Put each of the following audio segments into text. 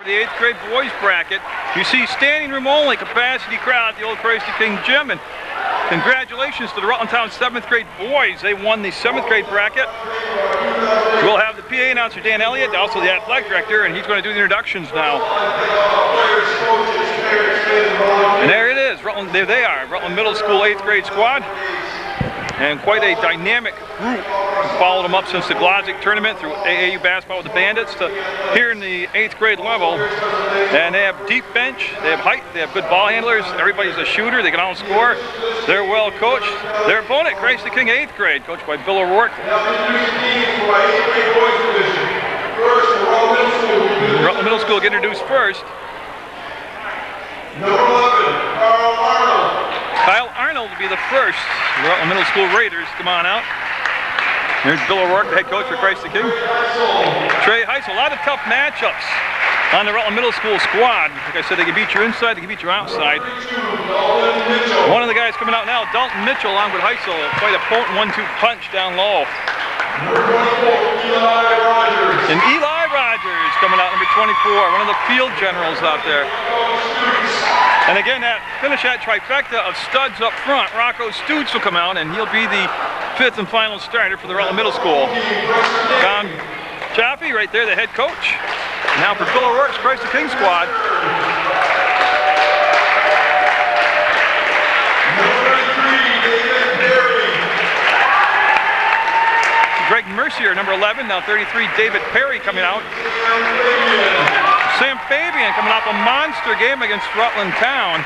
The 8th grade boys bracket. You see standing room only capacity crowd at the old Christ the King gym, and congratulations to the Rutland Town 7th grade boys. They won the 7th grade bracket. We'll have the PA announcer Dan Elliott, also the athletic director, and he's going to do the introductions now. And there it is, Rutland, there they are, Rutland Middle School 8th grade squad. And quite a dynamic group. Followed them up since the Glozik tournament through AAU basketball with the Bandits to here in the 8th grade level. And they have deep bench, they have height, they have good ball handlers, everybody's a shooter, they can all score. They're well coached. Their opponent, Christ the King 8th grade, coached by Bill O'Rourke. Rutland Middle School get introduced first. Number 11, Carl Arnold. Kyle Arnold will be the first. The Rutland Middle School Raiders come on out. Here's Bill O'Rourke, the head coach for Christ the King. Trey Heisel, a lot of tough matchups on the Rutland Middle School squad. Like I said, they can beat you inside, they can beat you outside. One of the guys coming out now, Dalton Mitchell, along with Heisel, quite a potent 1-2 punch down low. And Eli Rogers coming out, number 24, one of the field generals out there. And again, that finish that trifecta of studs up front. Rocco Stutz will come out, and he'll be the 5th and final starter for the Rutland Middle School. Tom Chaffee, right there, the head coach. Now for Bill O'Rourke's Christ the King squad. Greg Mercier, number 11, now 33, David Perry coming out. Sam Fabian coming off a monster game against Rutland Town.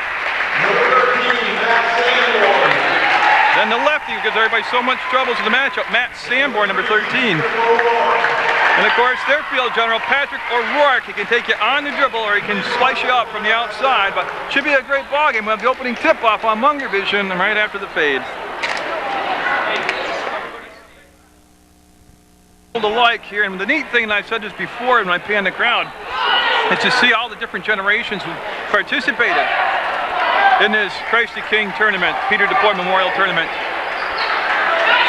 Then the lefty who gives everybody so much troubles in the matchup, Matt Sanborn, number 13. And of course, their field general, Patrick O'Rourke. He can take you on the dribble or he can slice you up from the outside, but should be a great ball game. We'll have the opening tip-off on Munger Vision right after the fade. Alike here, and the neat thing, and I've said this before when I pan the crowd, is to see all the different generations who participated in this Christ the King tournament, Peter DePoy Memorial Tournament.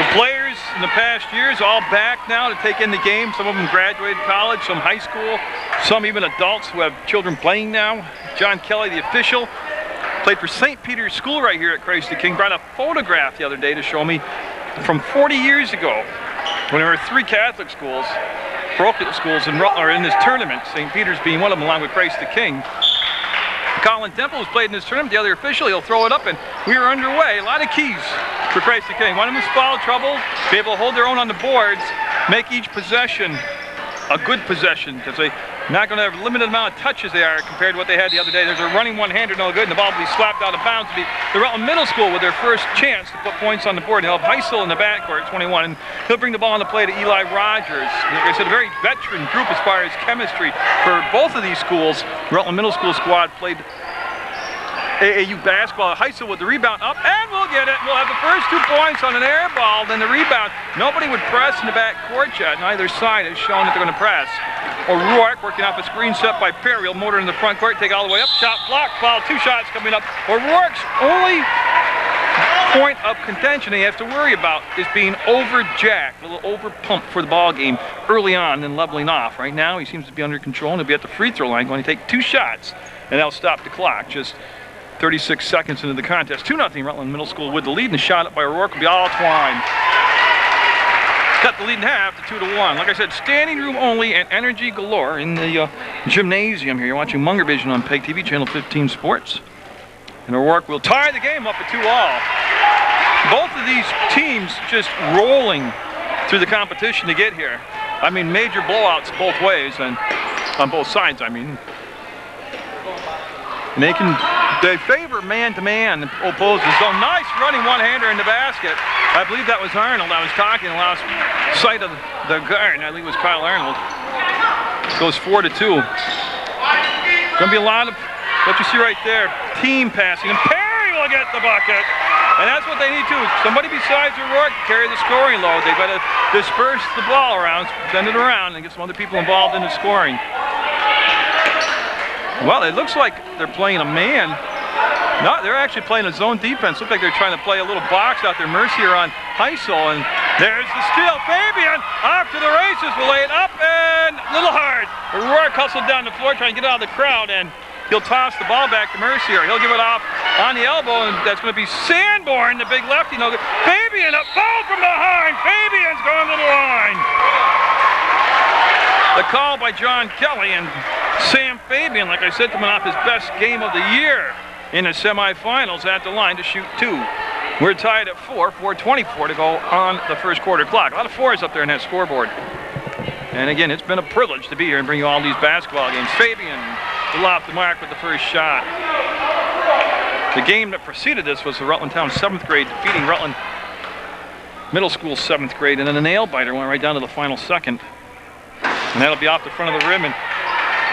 The players in the past years all back now to take in the game. Some of them graduated college, some high school, some even adults who have children playing now. John Kelly, the official, played for St. Peter's School right here at Christ the King. Brought a photograph the other day to show me from 40 years ago, when there were 3 Catholic schools, parochial schools in this tournament, St. Peter's being one of them, along with Christ the King. Colin Temple has played in this tournament, the other official. He'll throw it up, and we are underway. A lot of keys for Christ the King. One of them is foul trouble, be able to hold their own on the boards, make each possession a good possession, because they're not going to have a limited amount of touches they are compared to what they had the other day. There's a running one-hander, no good, and the ball will be slapped out of bounds. It'll be the Rutland Middle School with their first chance to put points on the board. He'll have Heisel in the backcourt, 21, and he'll bring the ball on the play to Eli Rogers. Like I said, a very veteran group as far as chemistry for both of these schools. Rutland Middle School squad played AAU basketball. Heisel with the rebound up, and we'll get it. We'll have the first 2 points on an air ball, then the rebound. Nobody would press in the back court yet. Neither side has shown that they're going to press. O'Rourke working off a screen set by Perry. He'll motor in the front court, take it all the way up. Shot block, foul, 2 shots coming up. O'Rourke's only point of contention he has to worry about is being over-jacked, a little over-pumped for the ball game early on and leveling off. Right now, he seems to be under control, and he'll be at the free throw line going to take 2 shots, and that'll stop the clock. Just 36 seconds into the contest. 2-0 Rutland Middle School with the lead, and the shot up by O'Rourke will be all twine. Cut the lead in half to 2-1. Like I said, standing room only and energy galore in the gymnasium here. You're watching Munger Vision on PEGTV, Channel 15 Sports. And O'Rourke will tie the game up at 2-all. Both of these teams just rolling through the competition to get here. I mean, major blowouts both ways, and on both sides, I mean. And they favor man-to-man opposers. So nice running one-hander in the basket. I believe that was Arnold. I was talking the last sight of the guard. I think it was Kyle Arnold. Goes 4-2. Going to be a lot of what you see right there. Team passing. And Perry will get the bucket. And that's what they need to. Somebody besides O'Rourke carry the scoring load. They've got to disperse the ball around, send it around, and get some other people involved in the scoring. Well, it looks like they're playing a man. No, they're actually playing a zone defense. Looks like they're trying to play a little box out there. Mercier on Heisel, and there's the steal. Fabian off to the races. Will lay it up, and in, a little hard. O'Rourke hustled down the floor trying to get out of the crowd, and he'll toss the ball back to Mercier. He'll give it off on the elbow, and that's going to be Sanborn, the big lefty. No good. Fabian, a foul from behind. Fabian's going to the line. The call by John Kelly, and Sam Fabian, like I said, coming off his best game of the year in the semifinals at the line to shoot 2. We're tied at 4:24 to go on the first quarter clock. A lot of 4s up there in that scoreboard. And again, it's been a privilege to be here and bring you all these basketball games. Fabian will off the mark with the first shot. The game that preceded this was the Rutland Town 7th grade defeating Rutland Middle School 7th grade, and then a nail-biter went right down to the final second. And that'll be off the front of the rim, and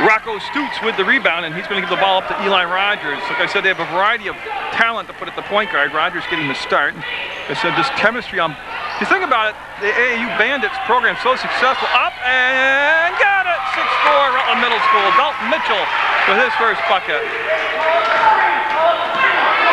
Rocco Stutes with the rebound, and he's going to give the ball up to Eli Rogers. Like I said, they have a variety of talent to put at the point guard. Rogers getting the start. I said this chemistry on. If you think about it, the AAU Bandits program so successful. Up and got it! 6-4 Rutland Middle School. Dalton Mitchell with his first bucket.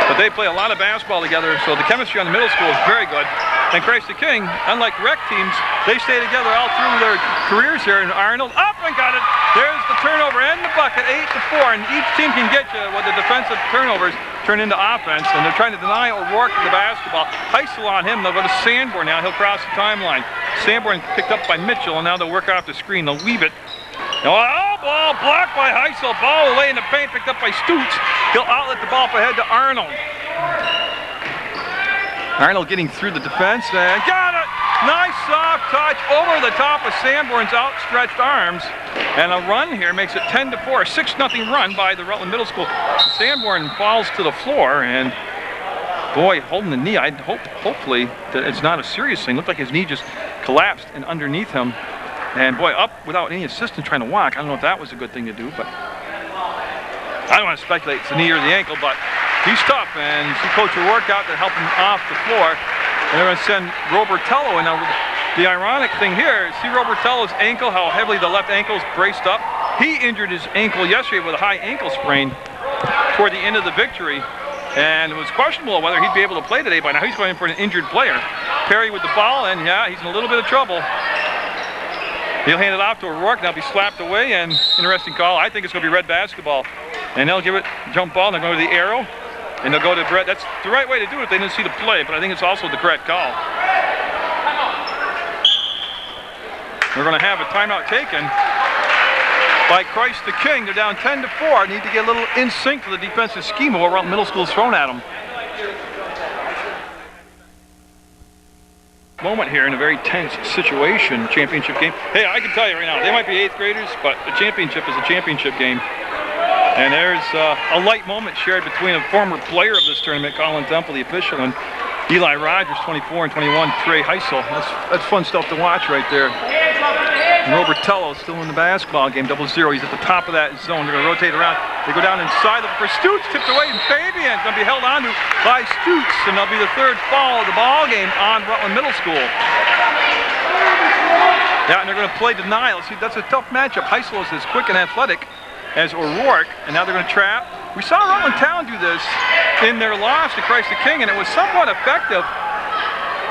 But they play a lot of basketball together, so the chemistry on the middle school is very good. And Christ the King, unlike rec teams, they stay together all through their careers here. And Arnold up and got it. There's the turnover and the bucket, 8-4. And each team can get you with the defensive turnovers turn into offense. And they're trying to deny O'Rourke the basketball. Heisel on him. They'll go to Sanborn now. He'll cross the timeline. Sanborn picked up by Mitchell, and now they'll work off the screen. They'll leave it. Now, ball blocked by Heisel. Ball away in the paint, picked up by Stutes. He'll outlet the ball up ahead to Arnold. Arnold getting through the defense and got it! Nice soft touch over the top of Sanborn's outstretched arms. And a run here makes it 10-4, a 6-0 run by the Rutland Middle School. Sanborn falls to the floor, and boy, holding the knee. I'd hopefully that it's not a serious thing. Looked like his knee just collapsed and underneath him. And boy, up without any assistance trying to walk. I don't know if that was a good thing to do, but I don't want to speculate it's the knee or the ankle, but he's tough, and you see Coach O'Rourke out to help him off the floor. And they're going to send Robertello. And now the ironic thing here, see Robertello's ankle, how heavily the left ankle is braced up. He injured his ankle yesterday with a high ankle sprain toward the end of the victory. And it was questionable whether he'd be able to play today. By now he's going for an injured player. Perry with the ball, and yeah, he's in a little bit of trouble. He'll hand it off to O'Rourke, and that'll be slapped away, and interesting call. I think it's going to be red basketball. And they'll give it jump ball, and they'll go to the arrow, and they'll go to Brett. That's the right way to do it if they didn't see the play, but I think it's also the correct call. We're going to have a timeout taken by Christ the King. They're down 10-4. Need to get a little in sync for the defensive scheme of what Rutland Middle School's thrown at them. Moment here in a very tense situation, championship game. Hey, I can tell you right now, they might be 8th graders, but the championship is a championship game. And there's a light moment shared between a former player of this tournament, Colin Temple, the official, and Eli Rogers, 24 and 21, Trey Heisel. That's fun stuff to watch right there. And Robertello still in the basketball game, 0-0. He's at the top of that zone. They're going to rotate around. They go down inside for Stutes, tipped away, and Fabian's going to be held on to by Stutes, and that'll be the 3rd foul of the ball game on Rutland Middle School. Yeah, and they're going to play denial. See, that's a tough matchup. Heisel is as quick and athletic as O'Rourke, and now they're going to trap. We saw Rutland Town do this in their loss to Christ the King, and it was somewhat effective.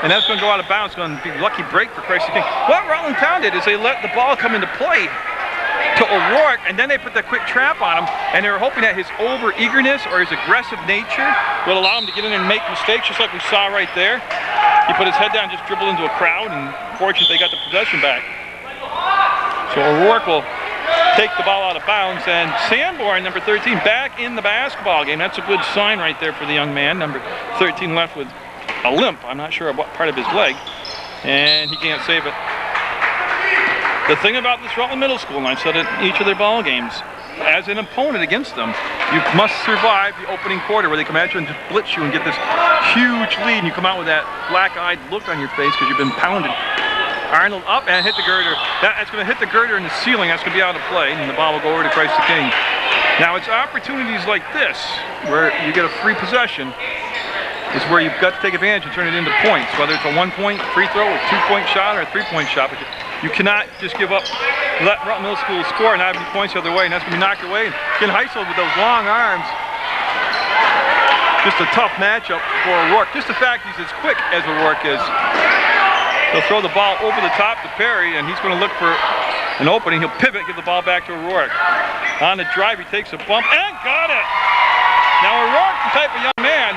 And that's going to go out of bounds. It's going to be a lucky break for Christ the King. What Rutland Town did is they let the ball come into play to O'Rourke, and then they put that quick trap on him, and they were hoping that his over-eagerness or his aggressive nature would allow him to get in and make mistakes, just like we saw right there. He put his head down, just dribbled into a crowd, and fortunately they got the possession back. So O'Rourke will take the ball out of bounds, and Sanborn, number 13, back in the basketball game. That's a good sign right there for the young man. Number 13 left with a limp. I'm not sure what part of his leg, and he can't save it. The thing about this Rutland Middle School, and I've said it in each of their ball games, as an opponent against them, you must survive the opening quarter where they come at you and just blitz you and get this huge lead, and you come out with that black-eyed look on your face because you've been pounded. Arnold up and hit the girder. That's going to hit the girder in the ceiling. That's going to be out of play, and the ball will go over to Christ the King. Now, it's opportunities like this where you get a free possession is where you've got to take advantage and turn it into points, whether it's a 1-point free throw, a 2-point shot, or a 3-point shot. But you cannot just give up, let Rutland Middle School score and not have any points the other way, and that's going to be knocked away. And Ken Heisel with those long arms, just a tough matchup for O'Rourke. Just the fact he's as quick as O'Rourke is. He'll throw the ball over the top to Perry, and he's going to look for an opening. He'll pivot, give the ball back to O'Rourke. On the drive, he takes a bump and got it. Now O'Rourke's the type of young man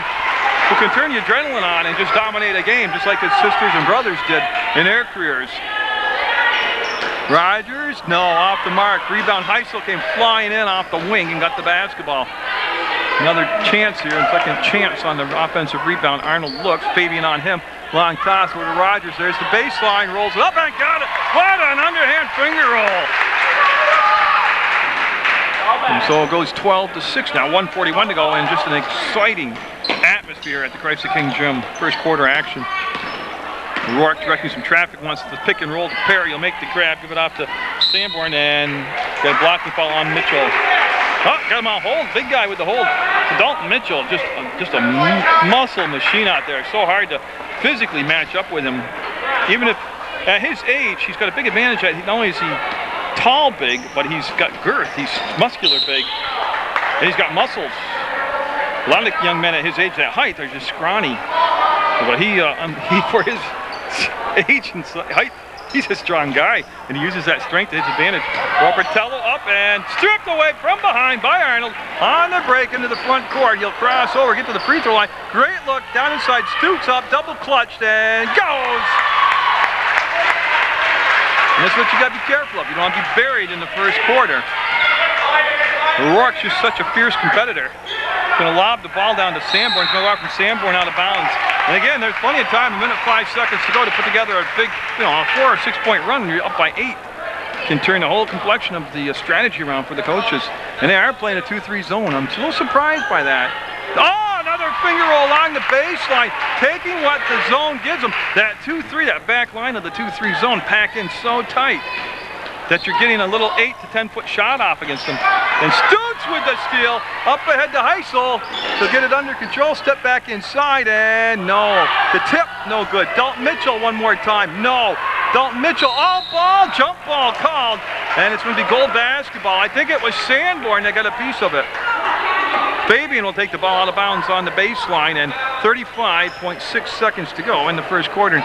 who can turn the adrenaline on and just dominate a game, just like his sisters and brothers did in their careers. Rogers, no, off the mark. Rebound, Heisel came flying in off the wing and got the basketball. Another chance here, second chance on the offensive rebound. Arnold looks, Fabian on him. Long toss over to Rogers. There's the baseline, rolls it up and got it. What an underhand finger roll. And so it goes 12-6 now, 1:41 to go, and just an exciting atmosphere at the Christ the King Gym. First quarter action. O'Rourke directing some traffic, wants the pick and roll to Perry. He'll make the grab, give it off to Sanborn, and get a blocking foul on Mitchell. Oh, got him on hold. Big guy with the hold. So Dalton Mitchell, just a muscle machine out there. So hard to physically match up with him. Even if at his age, he's got a big advantage. Not only is he tall big, but he's got girth. He's muscular big, and he's got muscles. A lot of the young men at his age, that height, are just scrawny. But he for his age and height, he's a strong guy, and he uses that strength to his advantage. Robertello up and stripped away from behind by Arnold on the break into the front court. He'll cross over, get to the free throw line. Great look down inside, stoops up, double clutched, and goes. And that's what you got to be careful of. You don't want to be buried in the first quarter. O'Rourke's just such a fierce competitor. He's going to lob the ball down to Sanborn. He's going to go out from Sanborn out of bounds. And again, there's plenty of time, 1 minute 5 seconds to go to put together a big, a 4 or 6 point run, and you're up by 8. Can turn the whole complexion of the strategy around for the coaches. And they are playing a 2-3 zone. I'm a little surprised by that. Oh, another finger roll along the baseline, taking what the zone gives them. That 2-3, that back line of the 2-3 zone packed in so tight that you're getting a little 8 to 10 foot shot off against them. And Stoots with the steal, up ahead to Heisel to get it under control, step back inside, and no. The tip, no good. Dalton Mitchell one more time, no. Dalton Mitchell, all ball, jump ball called, and it's going to be goal basketball. I think it was Sanborn that got a piece of it. Fabian will take the ball out of bounds on the baseline, and 35.6 seconds to go in the first quarter.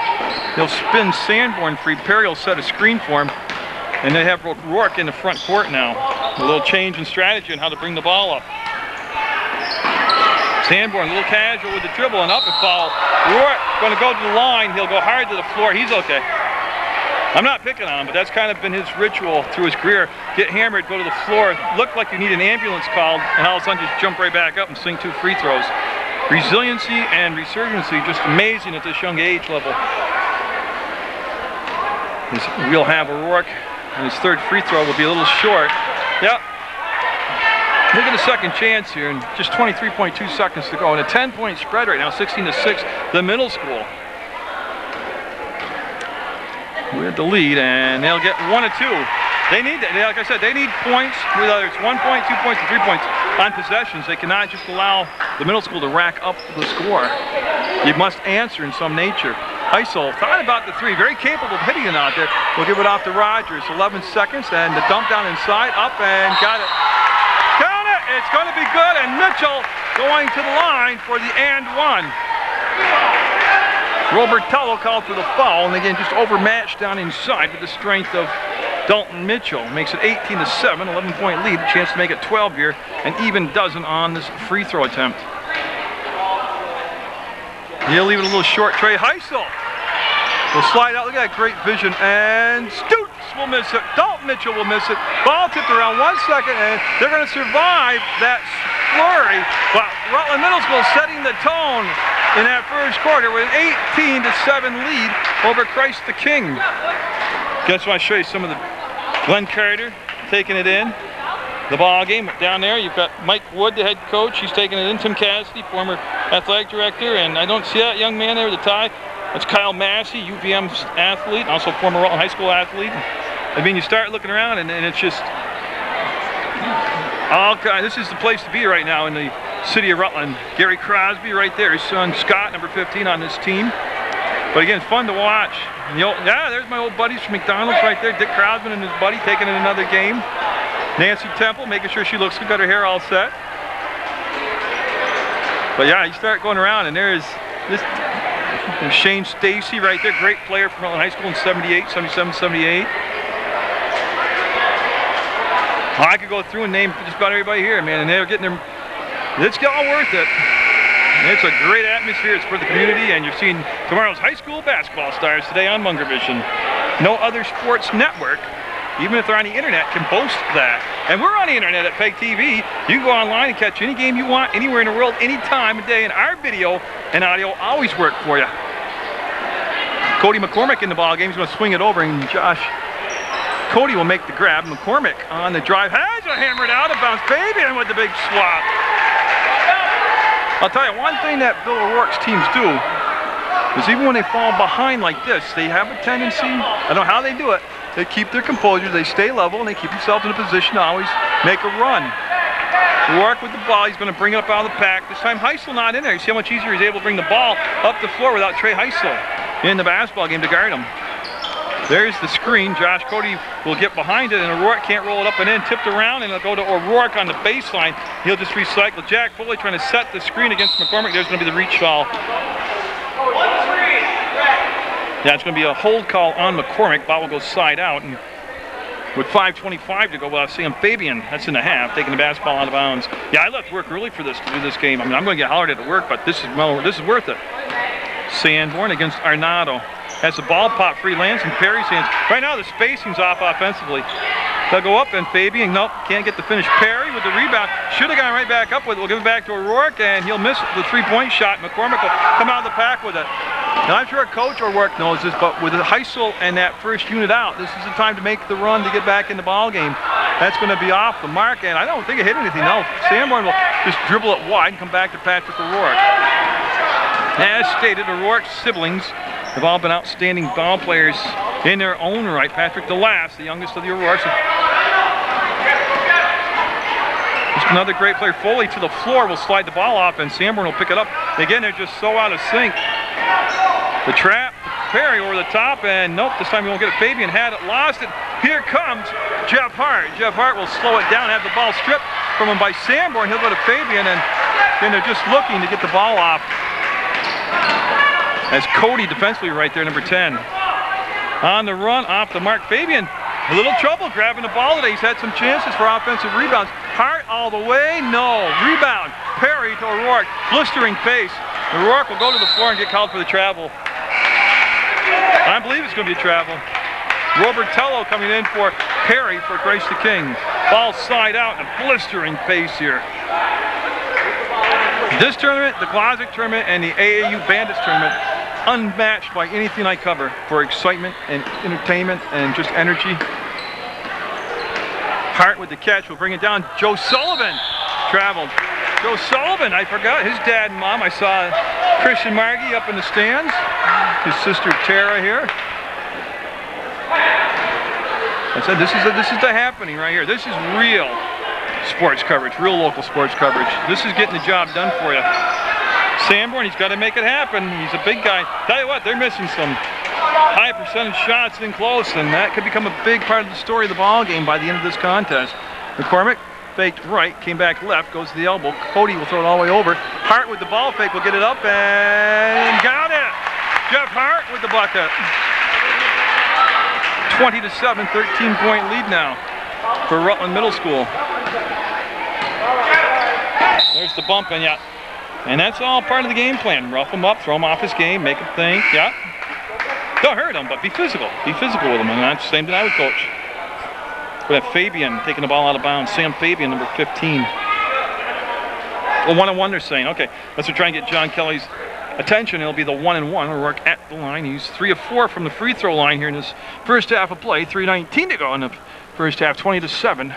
He'll spin Sanborn free. Perry will set a screen for him. And they have O'Rourke in the front court now. A little change in strategy on how to bring the ball up. Sanborn, a little casual with the dribble and up and foul. O'Rourke going to go to the line. He'll go hard to the floor. He's okay. I'm not picking on him, but that's kind of been his ritual through his career. Get hammered, go to the floor, look like you need an ambulance called, and all of a sudden just jump right back up and swing 2 free throws. Resiliency and resurgency, just amazing at this young age level. We'll have O'Rourke. And his third free throw will be a little short. Yep. Look at the second chance here, and just 23.2 seconds to go. And a 10-point spread right now, 16-6, the middle school. With the lead, and they'll get 1 or 2. They need, like I said, they need points, whether it's 1 point, 2 points, or 3 points on possessions. They cannot just allow the middle school to rack up the score. You must answer in some nature. Heisel thought about the 3, very capable of hitting it out there. We'll give it off to Rogers, 11 seconds, and the dump down inside, up and got it. Count it, it's going to be good, and Mitchell going to the line for the and 1. Robertello called for the foul, and again, just overmatched down inside with the strength of Dalton Mitchell. Makes it 18-7, 11-point lead, chance to make it 12 here, and even dozen on this free throw attempt. He'll leave it a little short. Trey Heisel will slide out. Look at that great vision. And Stoots will miss it. Dalton Mitchell will miss it. Ball tipped around 1 second, and they're going to survive that flurry. But Rutland Middle School setting the tone in that first quarter with an 18-7 lead over Christ the King. Guess what? I'll show you some of the Glenn Carter taking it in. The ball game down there, you've got Mike Wood, the head coach. He's taking it in. Tim Cassidy, former athletic director, and I don't see that young man there with the tie. That's Kyle Massey, UVM's athlete, also former Rutland High School athlete. I mean, you start looking around, and it's just all kind. This is the place to be right now in the city of Rutland. Gary Crosby right there, his son Scott, number 15 on this team. But again, fun to watch. And there's my old buddies from McDonald's right there. Dick Crosby and his buddy taking in another game. Nancy Temple, making sure she looks good, got her hair all set. But yeah, you start going around, and there's Shane Stacy right there, great player from Rutland High School in 78, 77, 78. I could go through and name just about everybody here, man, and they're getting their, it's all worth it. It's a great atmosphere. It's for the community, and you're seeing tomorrow's high school basketball stars today on Munger Vision. No other sports network, even if they're on the internet, can boast that. And we're on the internet at PEGTV. You can go online and catch any game you want, anywhere in the world, any time of day, and our video and audio always work for you. Cody McCormick in the ball game. He's going to swing it over, and Cody will make the grab. McCormick on the drive has a hammered out of bounds. Fabian with the big swap. I'll tell you, one thing that Bill O'Rourke's teams do is even when they fall behind like this, they have a tendency, I don't know how they do it, they keep their composure, they stay level, and they keep themselves in a position to always make a run. O'Rourke with the ball, he's going to bring it up out of the pack. This time Heisel not in there. You see how much easier he's able to bring the ball up the floor without Trey Heisel in the basketball game to guard him. There's the screen. Josh Cody will get behind it, and O'Rourke can't roll it up and in. Tipped around, and it'll go to O'Rourke on the baseline. He'll just recycle. Jack Foley trying to set the screen against McCormick. There's going to be the reach foul. Yeah, it's going to be a hold call on McCormick. Ball will go side out, and with 5:25 to go, well, Sam Fabian, that's in the half, taking the basketball out of bounds. Yeah, I left work early for this to do this game. I mean, I'm going to get hollered at work, but this is worth it. Sanborn against Arnado. Has the ball pop free, lands in Perry's hands. Right now the spacing's off offensively. They'll go up, and Fabian, nope, can't get the finish. Perry with the rebound. Should have gone right back up with it. We'll give it back to O'Rourke, and he'll miss the three-point shot. McCormick will come out of the pack with it. Now, I'm sure Coach O'Rourke knows this, but with Heisel and that first unit out, this is the time to make the run to get back in the ball game. That's going to be off the mark, and I don't think it hit anything. No, Sanborn will just dribble it wide and come back to Patrick O'Rourke. As stated, O'Rourke's siblings have all been outstanding ball players in their own right. Patrick the last, the youngest of the O'Rourkes. Just another great player. Foley to the floor will slide the ball off, and Sanborn will pick it up. Again, they're just so out of sync. The trap, Perry over the top, and nope, this time he won't get it. Fabian had it, lost it. Here comes Jeff Hart. Jeff Hart will slow it down, have the ball stripped from him by Sanborn. He'll go to Fabian, and then they're just looking to get the ball off. As Cody defensively right there, number 10. On the run, off the mark. Fabian, a little trouble grabbing the ball today. He's had some chances for offensive rebounds. Hart all the way, no. Rebound, Perry to O'Rourke, blistering pace. O'Rourke will go to the floor and get called for the travel. I believe it's going to be a travel. Robertello coming in for Perry for Christ the King. Ball slide out and a blistering pace here. This tournament, the Glossic tournament, and the AAU Bandits tournament, unmatched by anything I cover for excitement and entertainment and just energy. Hart with the catch will bring it down. Joe Sullivan traveled. Joe Sullivan, I forgot his dad and mom. I saw Christian Margie up in the stands. His sister Tara here. I said this is the happening right here. This is real sports coverage, real local sports coverage. This is getting the job done for you. Sanborn, he's got to make it happen. He's a big guy. Tell you what, they're missing some high percentage shots in close, and that could become a big part of the story of the ball game by the end of this contest. McCormick faked right, came back left, goes to the elbow. Cody will throw it all the way over. Hart with the ball fake will get it up and got it. Jeff Hart with the bucket. 20-7, 13-point lead now for Rutland Middle School. There's the bump, and yeah. And that's all part of the game plan. Rough him up, throw him off his game, make him think, yeah. Don't hurt him, but be physical. Be physical with him, and that's the same thing I would coach. We have Fabian taking the ball out of bounds. Sam Fabian, number 15. Well, 1-on-1 they're saying. Okay, let's try and get John Kelly's attention. It'll be the 1-and-1. We'll work at the line. He's 3 of 4 from the free throw line here in this first half of play. 3:19 to go in the first half. 20-7.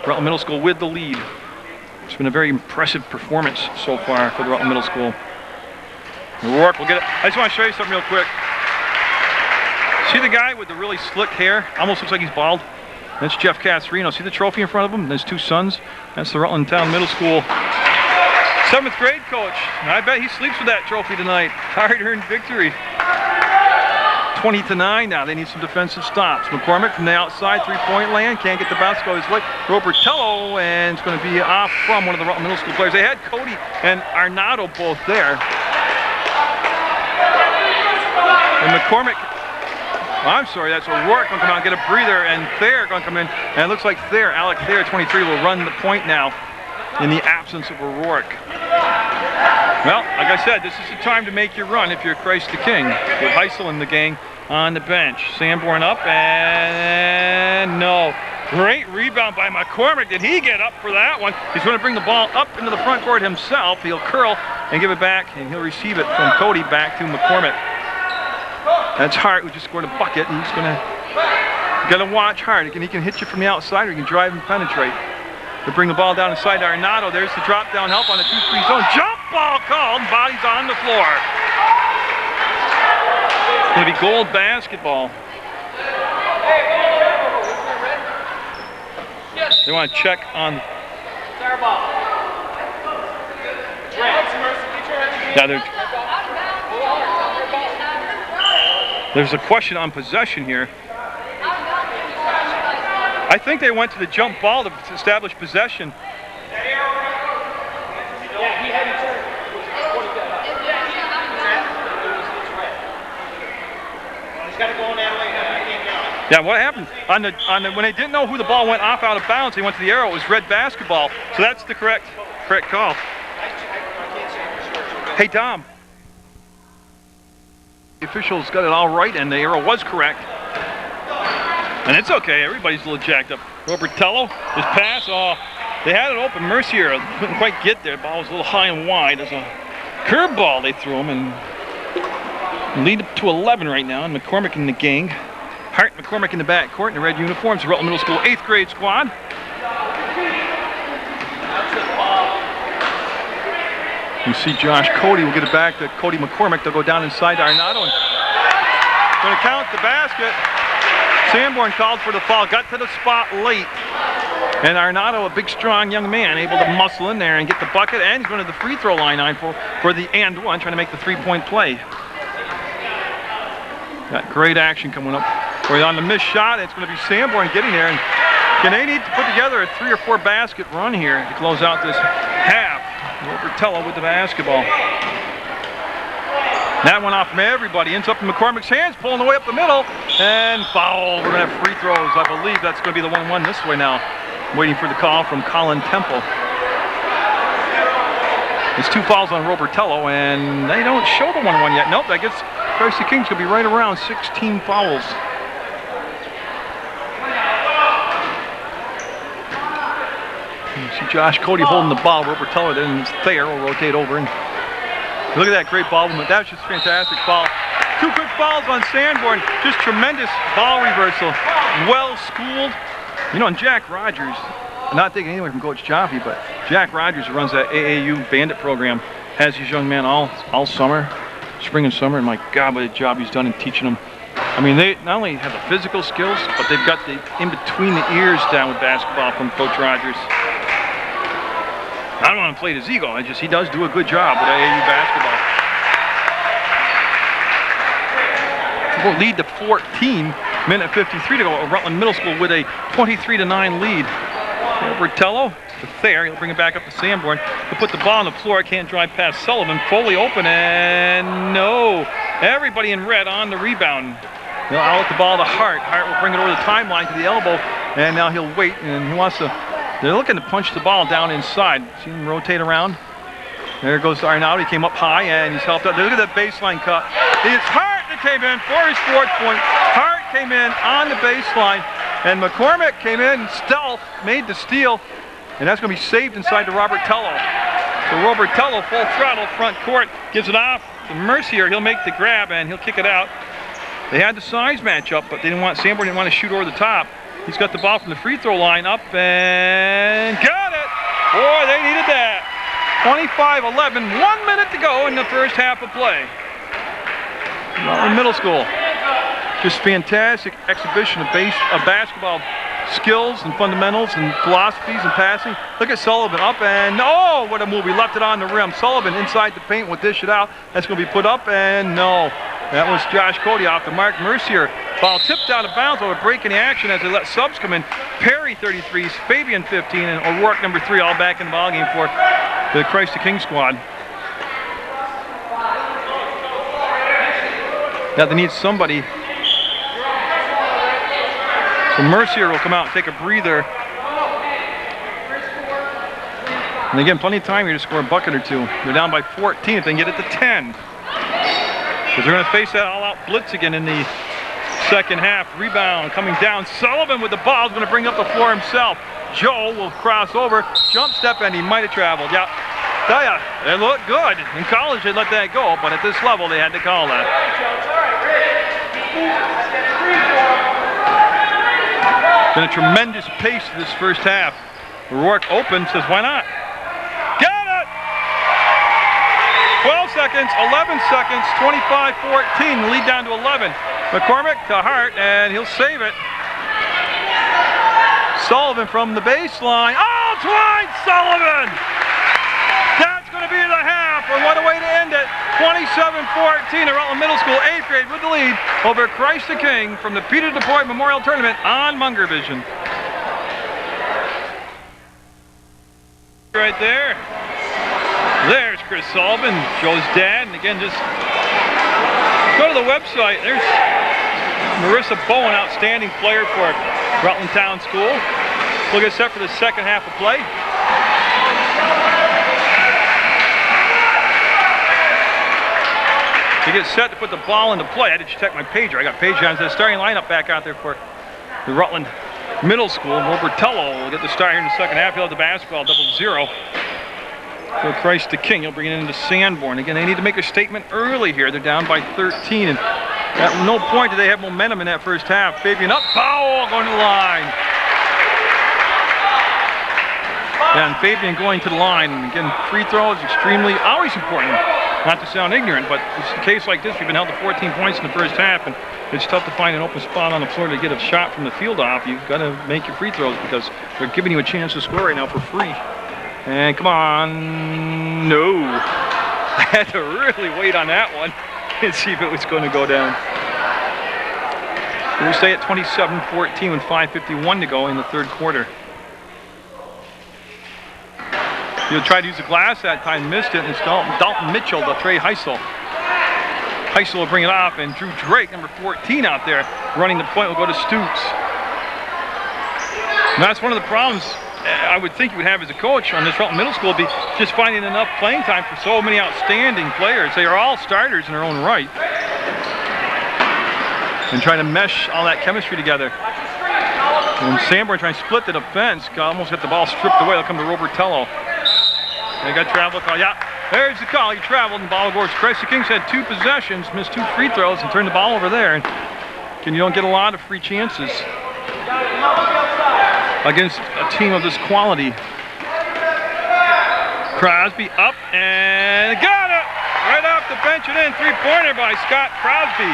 Rutland Middle School with the lead. It's been a very impressive performance so far for the Rutland Middle School. O'Rourke will get it. I just want to show you something real quick. See the guy with the really slick hair? Almost looks like he's bald. That's Jeff Casarino. See the trophy in front of him? His 2 sons. That's the Rutland Town Middle School 7th grade coach. And I bet he sleeps with that trophy tonight. Hard-earned victory. 20-9 now. They need some defensive stops. McCormick from the outside, 3-point land. Can't get the bounce go his way. Robertello, and it's going to be off from one of the Rutland Middle School players. They had Cody and Arnado both there. And McCormick I'm sorry, that's O'Rourke going to come out and get a breather, and Thayer going to come in. And it looks like Thayer, Alec Thayer, 23, will run the point now in the absence of O'Rourke. Well, like I said, this is the time to make your run if you're Christ the King. With Heisel and the gang on the bench. Sanborn up, and no. Great rebound by McCormick. Did he get up for that one? He's going to bring the ball up into the front court himself. He'll curl and give it back, and he'll receive it from Cody back to McCormick. That's Hart, who just scored a bucket, and he's going to watch Hart. He can hit you from the outside, or he can drive and penetrate. He'll bring the ball down inside to Arnado. There's the drop down help on the 2-3 zone. Jump ball called. Bodies on the floor. It's going to be gold basketball. They want to check on. Yeah, there's a question on possession here. I think they went to the jump ball to establish possession. Yeah, what happened on the when they didn't know who the ball went off out of bounds, they went to the arrow. It was red basketball, so that's the correct call. Hey Dom, the officials got it all right, and the arrow was correct, and it's okay. Everybody's a little jacked up. Robertello, his pass. Oh, they had it open. Mercier couldn't quite get there. The ball was a little high and wide. There's a curve ball they threw him, and lead up to 11 right now. And McCormick and the gang. Hart, McCormick in the back court in the red uniforms. Rutland Middle School 8th grade squad. You see Josh Cody will get it back to Cody McCormick. They'll go down inside to Arnado and going to count the basket. Sanborn called for the foul, got to the spot late. And Arnado, a big, strong young man, able to muscle in there and get the bucket. And he's going to the free throw line for the and one, trying to make the three-point play. Got great action coming up. We're on the missed shot. It's going to be Sanborn getting there. And they need to put together a 3 or 4 basket run here to close out this half. Robertello with the basketball. That one off from everybody. Ends up in McCormick's hands, pulling away up the middle. And foul. We're going to have free throws. I believe that's going to be the 1-1 this way now. Waiting for the call from Colin Temple. It's 2 fouls on Robertello, and they don't show the 1-1 yet. Nope, I guess Christ the King's going to be right around 16 fouls. You see Josh Cody holding the ball. Robertello, then Thayer will rotate over. And look at that great ball movement. That was just a fantastic foul. 2 quick fouls on Sanborn. Just tremendous ball reversal. Well schooled. You know, and Jack Rogers, I'm not taking anything from Coach Jaffe, but Jack Rogers, who runs that AAU Bandit program, has these young men all summer, spring and summer, and my God, what a job he's done in teaching them. I mean, they not only have the physical skills, but they've got the in-between the ears down with basketball from Coach Rogers. I don't want to inflate his ego, he does do a good job with AAU basketball. We'll lead to 14, minute 53 to go. Rutland Middle School with a 23-9 lead. Robertello to Thayer. He'll bring it back up to Sanborn. He'll put the ball on the floor. Can't drive past Sullivan. Foley open, and no. Everybody in red on the rebound. He'll out the ball to Hart. Hart will bring it over the timeline to the elbow, and now he'll wait, and he wants to. They're looking to punch the ball down inside. See him rotate around. There goes Arnado. He came up high, and he's helped out. Look at that baseline cut. It's Hart that came in for his 4th point. Hart came in on the baseline, and McCormick came in stealth, made the steal, and that's going to be saved inside to Robertello. So Robertello, full throttle, front court, gives it off to Mercier. He'll make the grab, and he'll kick it out. They had the size match up, but Sanborn didn't want to shoot over the top. He's got the ball from the free throw line up, and got it! Boy, they needed that. 25-11, 1 minute to go in the first half of play. Rutland Middle School. Just fantastic exhibition of basketball skills and fundamentals and philosophies and passing. Look at Sullivan up, and oh, what a move. He left it on the rim. Sullivan inside the paint will dish it out. That's going to be put up, and no. That was Josh Cody off the mark. Mercier, ball tipped out of bounds over break in the action as they let subs come in. Perry 33s, Fabian 15, and O'Rourke number 3 all back in the ballgame for the Christ the King squad. Now they need somebody So Mercier will come out and take a breather. And again, plenty of time here to score a bucket or two. They're down by 14 if they can get it to 10. Because they're going to face that all-out blitz again in the second half. Rebound coming down. Sullivan with the ball is going to bring up the floor himself. Joe will cross over, jump step, and he might have traveled. Yeah, tell ya, it looked good. In college, they let that go, but at this level, they had to call that. Been a tremendous pace this first half. Rourke open, says, why not? Got it! 12 seconds, 11 seconds, 25-14, lead down to 11. McCormick to Hart, and he'll save it. Sullivan from the baseline. Oh, Twine Sullivan! That's going to be the half, and what a way to end it. 27-14, the Rutland Middle School 8th grade with the lead over Christ the King from the Peter DuPois Memorial Tournament on Munger Vision. Right there. There's Chris Sullivan, Joe's dad, and again, just go to the website. There's Marissa Bowen, outstanding player for Rutland Town School. We'll get set for the second half of play. To get set to put the ball into play, I had to check my pager. I got pager on the starting lineup back out there for the Rutland Middle School. Robertello will get the start here in the second half. He'll have the basketball, 0-0. For Christ the King, he'll bring it into Sanborn. Again, they need to make a statement early here. They're down by 13, and at no point do they have momentum in that first half. Fabian up, foul, going to the line. And Fabian going to the line. And again, free throw is extremely, always important. Not to sound ignorant, but it's a case like this. We've been held to 14 points in the first half, and it's tough to find an open spot on the floor to get a shot from the field off. You've got to make your free throws because they're giving you a chance to score right now for free. And come on, no. I had to really wait on that one and see if it was going to go down. We'll stay at 27-14 with 5:51 to go in the third quarter. He'll try to use the glass that time, missed it, and it's Dalton Mitchell to Trey Heisel. Heisel will bring it off, and Drew Drake, number 14 out there, running the point, will go to Stoops. And that's one of the problems I would think you would have as a coach on this Rutland Middle School, would be just finding enough playing time for so many outstanding players. They are all starters in their own right. And trying to mesh all that chemistry together. And Sanborn trying to split the defense, almost got the ball stripped away. They'll come to Robertello. They got travel call. Yeah, there's the call. He traveled, and the ball goes. Christ the Kings had 2 possessions, missed 2 free throws, and turned the ball over there. And you don't get a lot of free chances against a team of this quality. Crosby up and got it! Right off the bench and in. 3-pointer by Scott Crosby.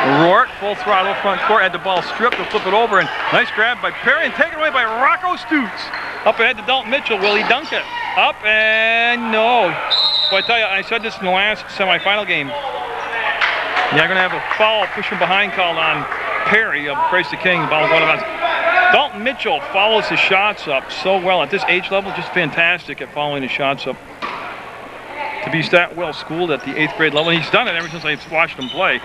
Rourke, full throttle front court, had the ball stripped, will flip it over, and nice grab by Perry, and taken away by Rocco Stoots. Up ahead to Dalton Mitchell, will he dunk it? Up and no. Well, I tell you, I said this in the last semifinal game. You're going to have a foul, push from behind called on Perry of Christ the King. The ball going out. Dalton Mitchell follows his shots up so well at this age level, just fantastic at following his shots up. To be that well schooled at the 8th grade level, and he's done it ever since I've watched him play.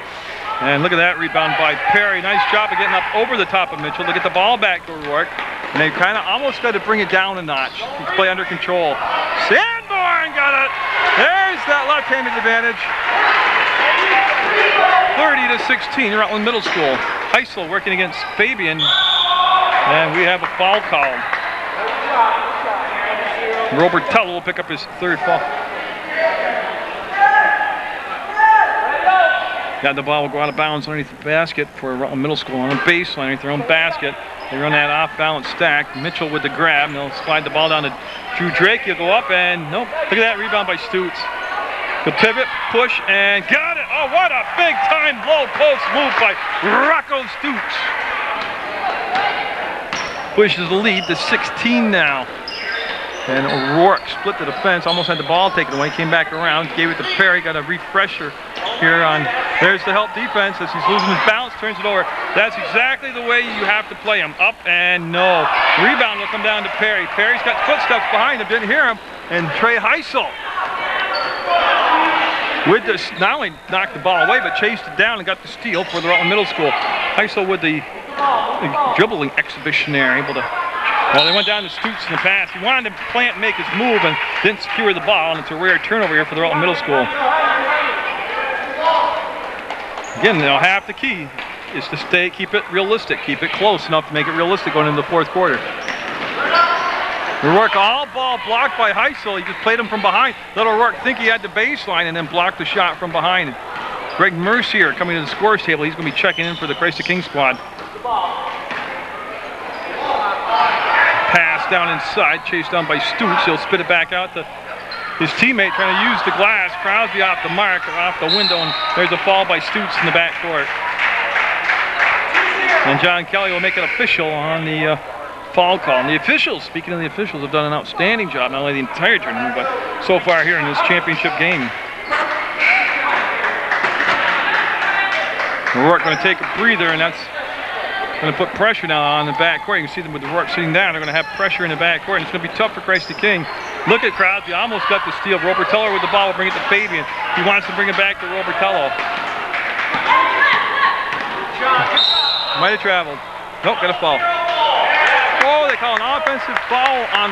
And look at that rebound by Perry. Nice job of getting up over the top of Mitchell to get the ball back to Rourke. And they kind of almost got to bring it down a notch. Play under control. Sanborn got it. There's that left-handed advantage. 30-16, Rutland Middle School. Heisel working against Fabian. And we have a foul called. Robertello will pick up his 3rd foul. Got the ball will go out of bounds underneath the basket for Rutland Middle School on the baseline underneath their own basket. They run that off-balance stack. Mitchell with the grab, and they'll slide the ball down to Drew Drake. He'll go up and nope. Look at that rebound by Stoots. The pivot, push, and got it. Oh, what a big-time low post move by Rocco Stoots. Pushes the lead to 16 now. And O'Rourke split the defense, almost had the ball taken away, came back around, gave it to Perry, got a refresher here on, there's the help defense as he's losing his balance, turns it over. That's exactly the way you have to play him, up and no. Rebound will come down to Perry. Perry's got footsteps behind him, didn't hear him, and Trey Heisel. with this, not only knocked the ball away, but chased it down and got the steal for the Rutland Middle School. Heisel with the dribbling exhibition there, able to, well, they went down to Stutes in the pass. He wanted to plant and make his move and didn't secure the ball, and it's a rare turnover here for the Rutland Middle School. Again, they'll have the key is to keep it realistic, keep it close enough to make it realistic going into the fourth quarter. O'Rourke, all ball blocked by Heisel. He just played him from behind. Let O'Rourke think he had the baseline and then blocked the shot from behind. Greg Mercier coming to the scores table. He's going to be checking in for the Christ the King squad. Pass down inside, chased down by Stutes. He'll spit it back out to his teammate trying to use the glass. Crosby off the mark, off the window, and there's a foul by Stutes in the backcourt. And John Kelly will make it official on the foul call. And the officials, speaking of the officials, have done an outstanding job, not only the entire tournament, but so far here in this championship game. O'Rourke going to take a breather, and that's going to put pressure now on the backcourt. You can see them with O'Rourke sitting down. They're going to have pressure in the backcourt, and it's going to be tough for Christ the King. Look at Crosby, almost got the steal. Robertello with the ball will bring it to Fabian. He wants to bring it back to Robertello. Might have traveled. Nope, got a foul. Oh, they call an offensive foul on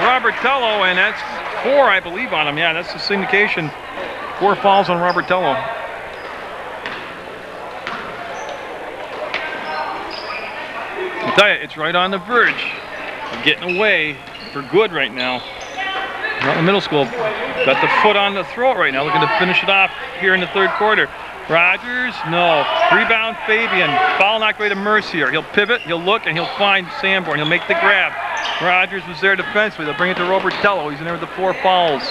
Robertello, and that's 4, I believe, on him. Yeah, that's the syndication. 4 fouls on Robertello. I tell you, it's right on the verge of getting away for good right now. Rutland Middle School got the foot on the throat right now, looking to finish it off here in the third quarter. Rogers, no. Rebound, Fabian. Foul knocked away to Mercier. He'll pivot, he'll look, and he'll find Sanborn. He'll make the grab. Rogers was there defensively. They'll bring it to Robertello. He's in there with the 4 fouls.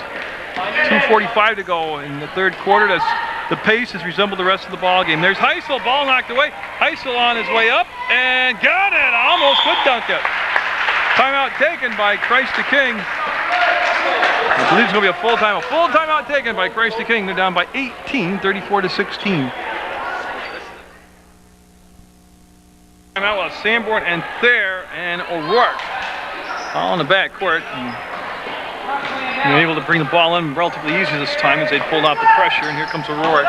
2:45 to go in the third quarter. The pace has resembled the rest of the ball game. There's Heisel, ball knocked away. Heisel on his way up and got it. Almost could dunk it. Timeout taken by Christ the King. I believe it's going to be a full timeout taken by Christ the King. They're down by 18, 34-16. Timeout with Sanborn and Thayer and O'Rourke all in the backcourt. They're able to bring the ball in relatively easy this time as they pulled out the pressure, and here comes O'Rourke.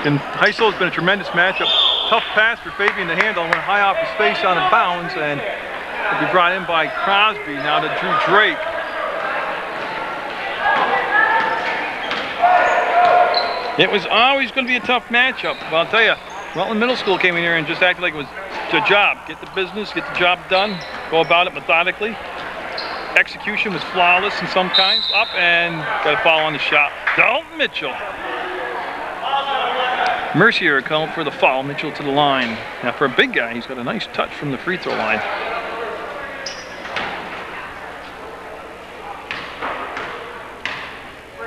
And Heisel has been a tremendous matchup. Tough pass for Fabian to handle, went high off his face out of bounds, and will be brought in by Crosby now to Drew Drake. It was always going to be a tough matchup, but I'll tell you, Rutland Middle School came in here and just acted like it was a job. Get the business, get the job done, go about it methodically. Execution was flawless in some kinds. Up and got a foul on the shot. Dalton Mitchell. Mercier called for the foul. Mitchell to the line. Now for a big guy, he's got a nice touch from the free throw line.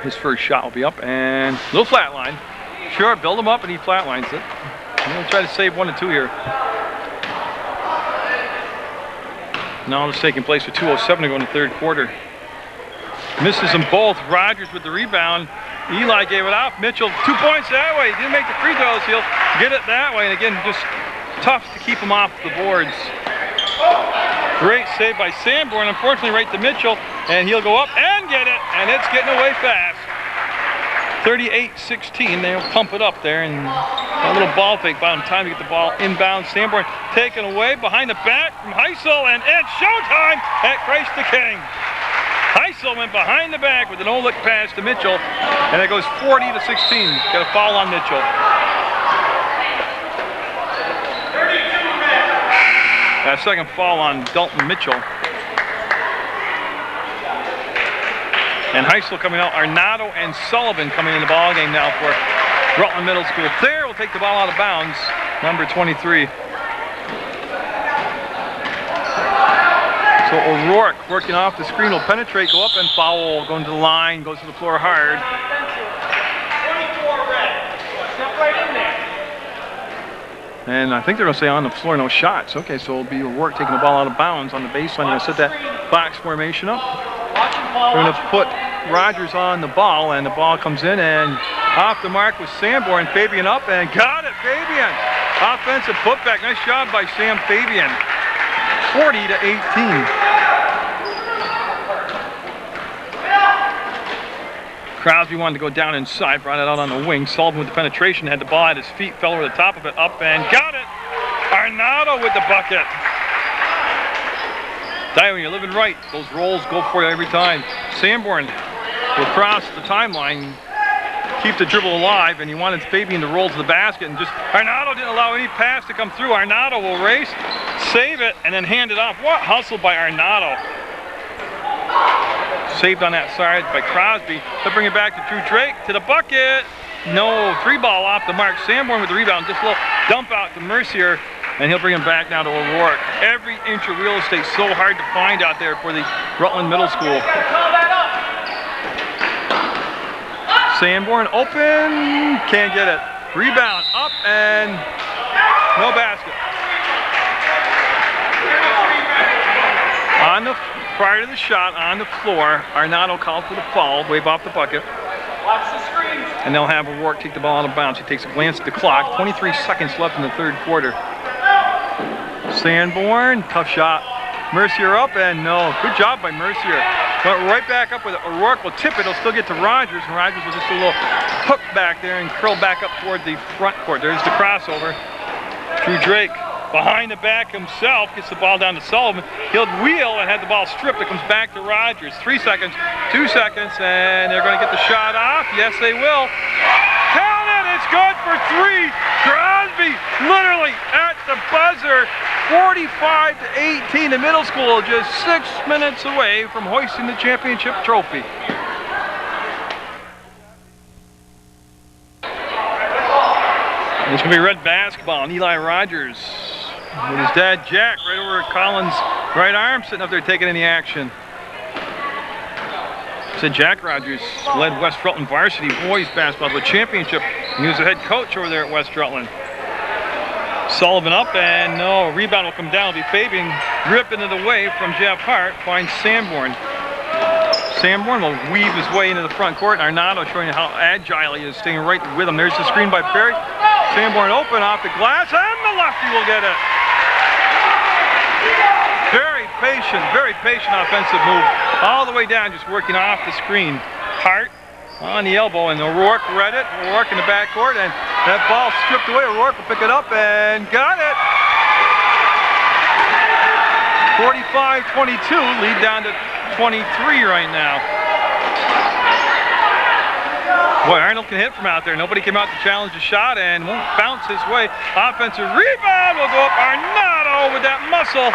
His first shot will be up and a little flat line. Sure, build him up and he flatlines it. I'm going to try to save 1 and 2 here. Now it's taking place with 2:07 to go in the third quarter. Misses them both. Rogers with the rebound. Eli gave it off. Mitchell 2 points that way. He didn't make the free throws. He'll get it that way. And again, just tough to keep him off the boards. Great save by Sanborn. Unfortunately, right to Mitchell. And he'll go up and get it. And it's getting away fast. 38-16. They'll pump it up there. And a little ball fake by him. Time to get the ball inbound. Sanborn taken away behind the back from Heisel. And it's showtime at Christ the King. Heisel went behind the back with an no-look pass to Mitchell. And it goes 40-16. Got a foul on Mitchell. That second foul on Dalton Mitchell. And Heisel coming out. Arnado and Sullivan coming in the ball game now for Rutland Middle School. Thayer will take the ball out of bounds. Number 23. So O'Rourke working off the screen will penetrate, go up and foul, going to the line, goes to the floor hard. And I think they're going to say on the floor, no shots. Okay, so it'll be O'Rourke taking the ball out of bounds on the baseline. They're going to set that box formation up. They're going to put Rogers on the ball, and the ball comes in, and off the mark with Sanborn. Fabian up, and got it, Fabian. Offensive putback. Nice job by Sam Fabian. 40-18. Crosby wanted to go down inside, brought it out on the wing. Sullivan with the penetration, had the ball at his feet, fell over the top of it, up and got it. Arnaudo with the bucket. Tell you, when you're living right, those rolls go for you every time. Sanborn will cross the timeline, keep the dribble alive, and he wanted Fabian to roll to the basket, and just Arnaudo didn't allow any pass to come through. Arnaudo will race, save it, and then hand it off. What hustle by Arnaudo. Saved on that side by Crosby. They'll bring it back to Drew Drake to the bucket. No, 3-ball off the mark. Sanborn with the rebound, just a little dump out to Mercier, and he'll bring him back now to O'Rourke. Every inch of real estate so hard to find out there for the Rutland Middle School. Sanborn open, can't get it. Rebound up and no basket. On the prior to the shot on the floor, Arnaudo called for the foul, wave off the bucket. Watch the screen. And they'll have O'Rourke take the ball out of bounds. He takes a glance at the clock. 23 seconds left in the third quarter. Sanborn, tough shot. Mercier up and no. Good job by Mercier. Went right back up with it. O'Rourke will tip it. He'll still get to Rogers, and Rogers will just do a little hook back there and curl back up toward the front court. There's the crossover. Drew Drake behind the back himself, gets the ball down to Sullivan. He'll wheel and had the ball stripped. It comes back to Rogers. 3 seconds, 2 seconds, and they're going to get the shot off. Yes, they will. Count it! It's good for 3. Crosby literally at the buzzer. 45-18. The middle school just 6 minutes away from hoisting the championship trophy. It's going to be red basketball, and Eli Rogers with his dad Jack right over at Collins' right arm, sitting up there taking any action. Said Jack Rogers led West Rutland varsity boys basketball to a championship, and he was the head coach over there at West Rutland. Sullivan up, and no, rebound will come down. It'll be Fabian ripping it away from Jeff Hart, finds Sanborn. Sanborn will weave his way into the front court, and Arnaudo showing you how agile he is, staying right with him. There's the screen by Perry. Sanborn open off the glass, and the lefty will get it. Very patient offensive move. All the way down, just working off the screen. Hart on the elbow, and O'Rourke read it. O'Rourke in the backcourt, and that ball stripped away. O'Rourke will pick it up and got it. 45-22, lead down to 23 right now. Boy, Arnold can hit from out there. Nobody came out to challenge the shot and won't bounce his way. Offensive rebound will go up. Arnaudo with that muscle.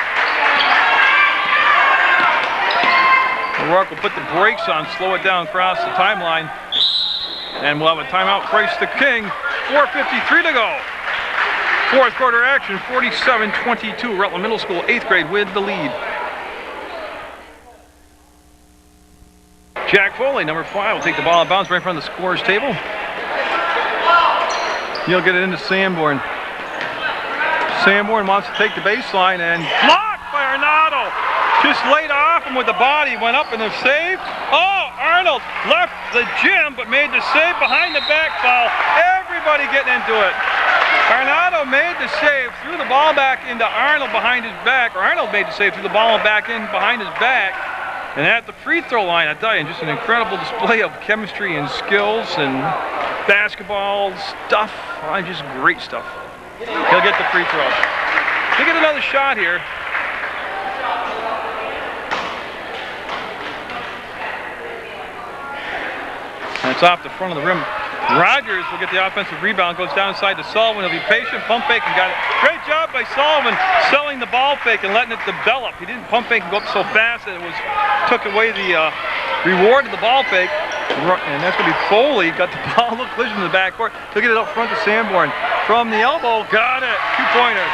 O'Rourke will put the brakes on, slow it down across the timeline. And we'll have a timeout. Christ the King. 4:53 to go. Fourth quarter action, 47-22. Rutland Middle School, 8th grade with the lead. Jack Foley, number 5, will take the ball out of bounds right in front of the scorer's table. He'll get it into Sanborn. Sanborn wants to take the baseline and blocked by Arnaudo. Just laid off him with the body, went up and the save. Oh, Arnold left the gym but made the save behind the back foul. Everybody getting into it. Arnaudo made the save, threw the ball back into Arnold behind his back. Or Arnold made the save, threw the ball back in behind his back. And at the free throw line, I tell you, just an incredible display of chemistry and skills and basketball stuff. Just great stuff. He'll get the free throw. He'll get another shot here. That's off the front of the rim. Rogers will get the offensive rebound, goes down inside to Sullivan. He'll be patient, pump fake, and got it. Great job by Sullivan selling the ball fake and letting it develop. He didn't pump fake and go up so fast that it took away the reward of the ball fake. And that's going to be Foley. Got the ball, look, collision in the backcourt. He'll get it up front to Sanborn. From the elbow, got it. 2-pointer.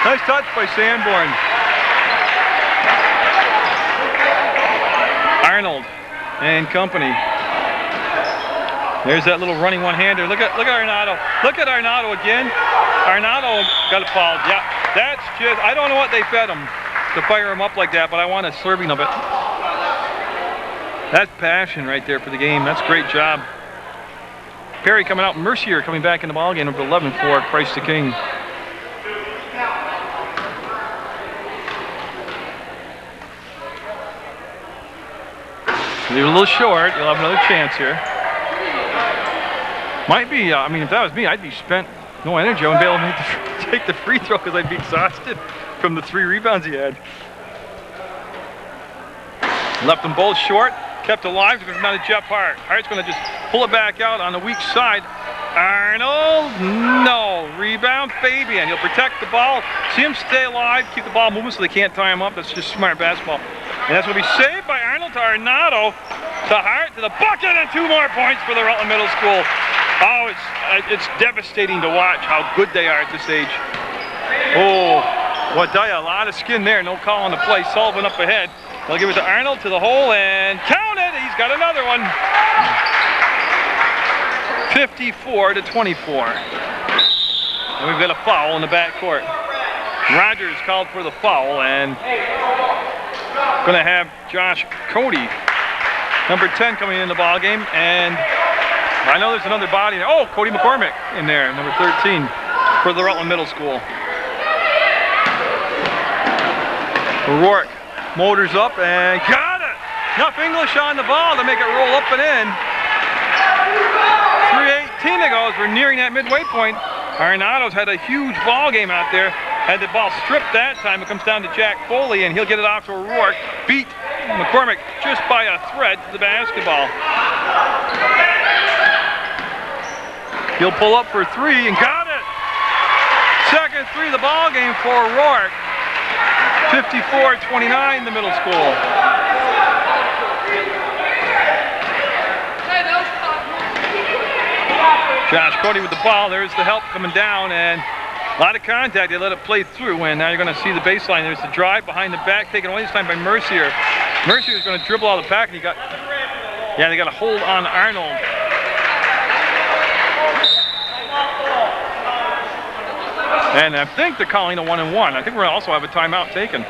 Nice touch by Sanborn. Arnold and company. There's that little running one-hander. Look at Arnaudo. Look at Arnaudo again. Arnaudo got it fouled. Yeah, that's just, I don't know what they fed him to fire him up like that, but I want a serving of it. That's passion right there for the game. That's a great job. Perry coming out. Mercier coming back in the ballgame, number 11 for Christ the King. Leave it a little short. You'll have another chance here. Might be, I mean, if that was me, I'd be spent, no energy. I wouldn't be able to take the free throw because I'd be exhausted from the 3 rebounds he had. Left them both short, kept alive, but not a Jeff Hart. Hart's going to just pull it back out on the weak side. Arnold, no. Rebound, Fabian. He'll protect the ball, see him stay alive, keep the ball moving so they can't tie him up. That's just smart basketball. And that's going to be saved by Arnold to Arnado, to Hart, to the bucket, and 2 more points for the Rutland Middle School. Oh, it's devastating to watch how good they are at this age. Oh, Wadaya, a lot of skin there. No call on the play. Sullivan up ahead. They'll give it to Arnold, to the hole, and count it. He's got another one. 54 to 24. And we've got a foul in the backcourt. Rogers called for the foul, and going to have Josh Cody, number 10, coming in the ball game. And I know there's another body there. Oh, Cody McCormick in there, number 13 for the Rutland Middle School. O'Rourke motors up and got it. Enough English on the ball to make it roll up and in. 3:18 to go as we're nearing that midway point. Arnado's had a huge ball game out there. Had the ball stripped that time. It comes down to Jack Foley, and he'll get it off to O'Rourke. Beat McCormick just by a thread to the basketball. He'll pull up for 3 and got it. Second 3 of the ball game for O'Rourke. 54-29, the middle school. Josh Cody with the ball. There's the help coming down, and a lot of contact. They let it play through, and now you're going to see the baseline. There's the drive behind the back, taken away this time by Mercier. Mercier's going to dribble out of the pack, and they got a hold on Arnold. And I think they're calling a 1-and-1. I think we're going to also have a timeout taken.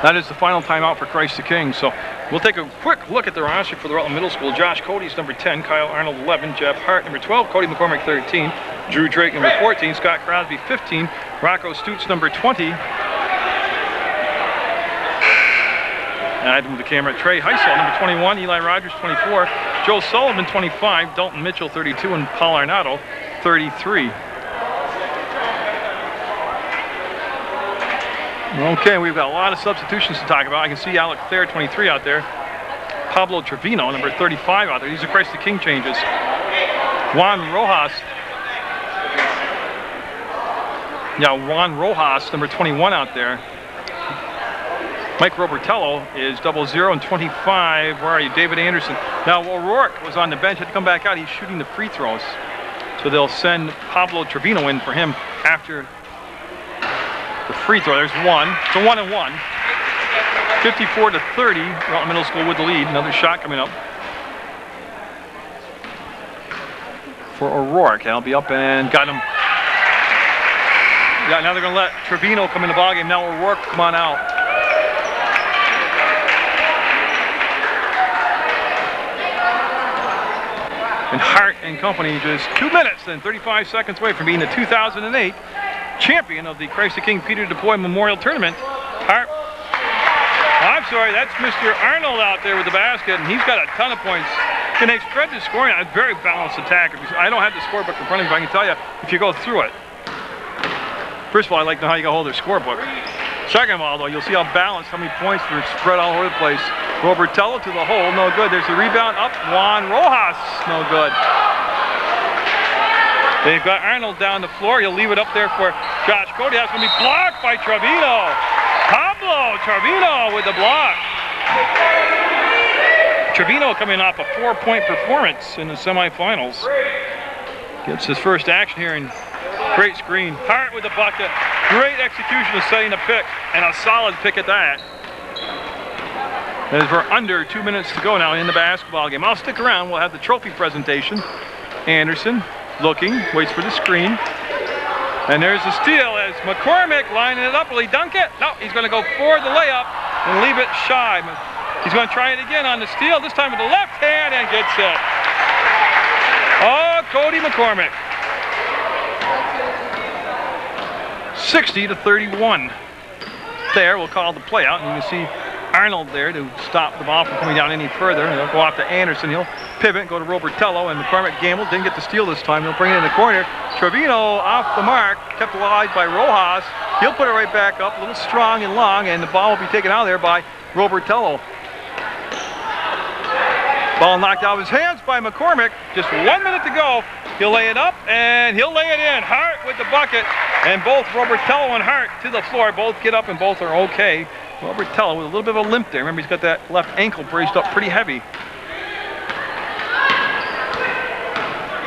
That is the final timeout for Christ the King. So we'll take a quick look at the roster for the Rutland Middle School. Josh Cody's number 10, Kyle Arnold 11, Jeff Hart number 12, Cody McCormick 13, Drew Drake number 14, Scott Crosby 15, Rocco Stutz number 20. And I'd move the camera. Trey Heisel number 21, Eli Rogers 24, Joe Sullivan 25, Dalton Mitchell 32, and Paul Arnado 33. Okay, we've got a lot of substitutions to talk about. I can see Alec Thayer, 23 out there. Pablo Trevino, number 35 out there. These are Christ the King changes. Juan Rojas. Yeah, Juan Rojas, number 21 out there. Mike Robertello is 00 and 25. Where are you? David Anderson. Now, O'Rourke was on the bench. Had to come back out. He's shooting the free throws. So they'll send Pablo Trevino in for him after the free throw. There's one. It's a 1-and-1. 54 to 30. Rutland Middle School with the lead. Another shot coming up for O'Rourke. I'll be up and got him. Yeah, now they're going to let Trevino come in the ballgame. Now O'Rourke, come on out. And Hart and company just 2 minutes and 35 seconds away from being the 2008 champion of the Christ the King Peter DuPois Memorial Tournament. Hart, I'm sorry, that's Mr. Arnold out there with the basket, and he's got a ton of points. And they spread the scoring on a very balanced attack. I don't have the scorebook in front of me, but I can tell you if you go through it. First of all, I like to know how you got hold of their scorebook. Second of all, though, you'll see how balanced, how many points are spread all over the place. Robertello to the hole, no good. There's the rebound up. Juan Rojas, no good. They've got Arnold down the floor. He'll leave it up there for Josh Cody. That's going to be blocked by Trevino. Pablo Trevino with the block. Trevino coming off a 4-point performance in the semifinals. Gets his first action here in great screen. Hart with the bucket. Great execution of setting a pick, and a solid pick at that. As we're under 2 minutes to go now in the basketball game. I'll stick around. We'll have the trophy presentation. Anderson looking, waits for the screen. And there's the steal as McCormick lining it up. Will he dunk it? No, he's going to go for the layup and leave it shy. He's going to try it again on the steal, this time with the left hand, and gets it. Oh, Cody McCormick. 60 to 31. There, we'll call the play out, and you can see Arnold there to stop the ball from coming down any further. And he'll go off to Anderson. He'll pivot and go to Robertello, and McCormick gambled, didn't get the steal this time. He'll bring it in the corner. Trevino off the mark, kept alive by Rojas. He'll put it right back up, a little strong and long, and the ball will be taken out of there by Robertello. Ball knocked out of his hands by McCormick. Just 1 minute to go. He'll lay it up, and he'll lay it in. Hart with the bucket, and both Robertello and Hart to the floor. Both get up, and both are okay. Robertello with a little bit of a limp there. Remember, he's got that left ankle braced up pretty heavy.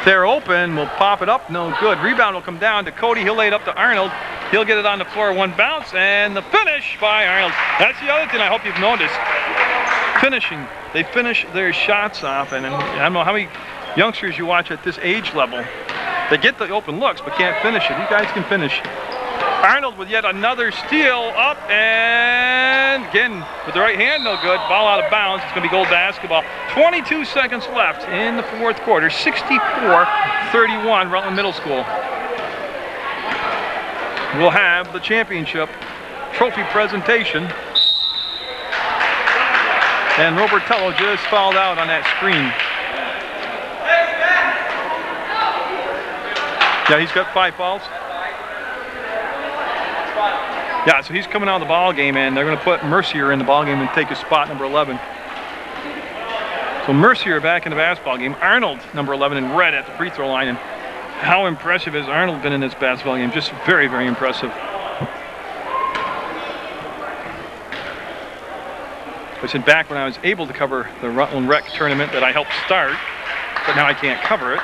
They're open, will pop it up, no good. Rebound will come down to Cody. He'll lay it up to Arnold. He'll get it on the floor, one bounce, and the finish by Arnold. That's the other thing I hope you've noticed. Finishing. They finish their shots off, and I don't know how many youngsters you watch at this age level. They get the open looks, but can't finish it. These guys can finish. Arnold with yet another steal, up, and again with the right hand, no good. Ball out of bounds. It's going to be goal basketball. 22 seconds left in the fourth quarter. 64-31, Rutland Middle School. We'll have the championship trophy presentation. And Robertello just fouled out on that screen. Yeah, he's got 5 fouls. Yeah, so he's coming out of the ball game, and they're going to put Mercier in the ball game and take his spot, number 11. So Mercier back in the basketball game. Arnold, number 11, in red at the free throw line. And how impressive has Arnold been in this basketball game? Just very, very impressive. I said back when I was able to cover the Rutland Rec tournament that I helped start, but now I can't cover it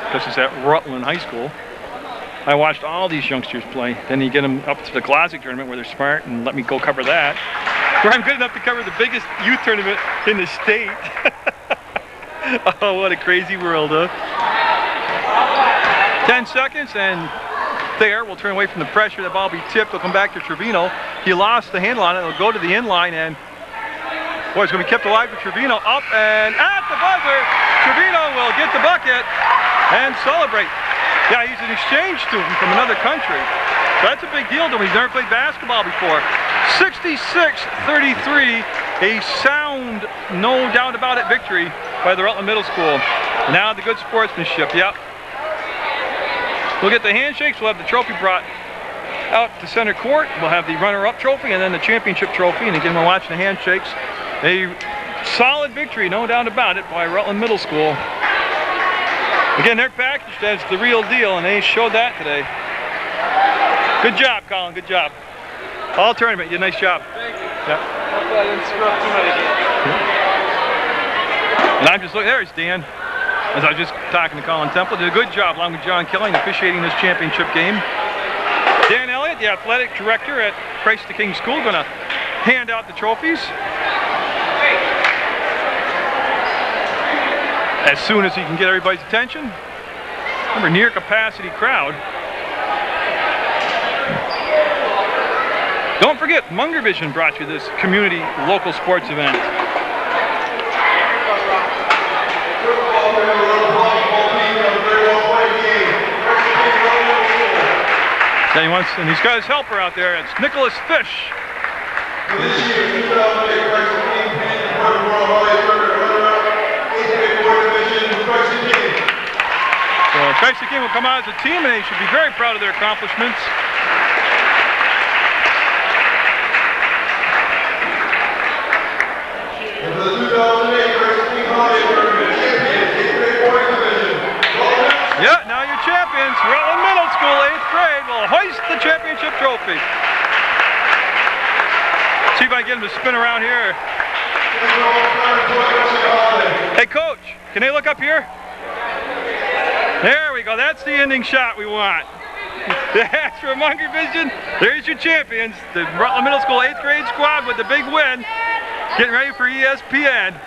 because it's at Rutland High School. I watched all these youngsters play. Then you get them up to the Classic tournament where they're smart and let me go cover that. Where I'm good enough to cover the biggest youth tournament in the state. Oh, what a crazy world, huh? 10 seconds, and there, we'll turn away from the pressure. The ball will be tipped. It'll come back to Trevino. He lost the handle on it. It'll go to the inline, and boy, it's going to be kept alive for Trevino. Up and at the buzzer. Trevino will get the bucket and celebrate. Yeah, he's an exchange student from another country. So that's a big deal to him. He's never played basketball before. 66-33, a sound, no doubt about it, victory by the Rutland Middle School. Now the good sportsmanship, yep. We'll get the handshakes. We'll have the trophy brought out to center court. We'll have the runner-up trophy and then the championship trophy. And again, we're watching the handshakes. A solid victory, no doubt about it, by Rutland Middle School. Again, they're packaged as the real deal, and they showed that today. Good job, Colin, good job. All tournament, you did a nice job. Thank you. Yeah. Hopefully I didn't screw up too many games. And I'm just looking, there's Dan. As I was just talking to Colin Temple, did a good job along with John Kelly in officiating this championship game. Dan Elliott, the athletic director at Christ the King School, going to hand out the trophies as soon as he can get everybody's attention. Remember, near capacity crowd. Don't forget, Munger Vision brought you this community local sports event. Then he wants, and he's got his helper out there. It's Nicholas Fish. So Christ the King will come out as a team, and they should be very proud of their accomplishments. Yeah, now your champions, Rutland Middle School, 8th grade, will hoist the championship trophy. See if I can get him to spin around here. Hey, Coach, can they look up here? There we go. That's the ending shot we want. That's for Munger Vision. There's your champions, the Rutland Middle School 8th grade squad with the big win. Getting ready for ESPN.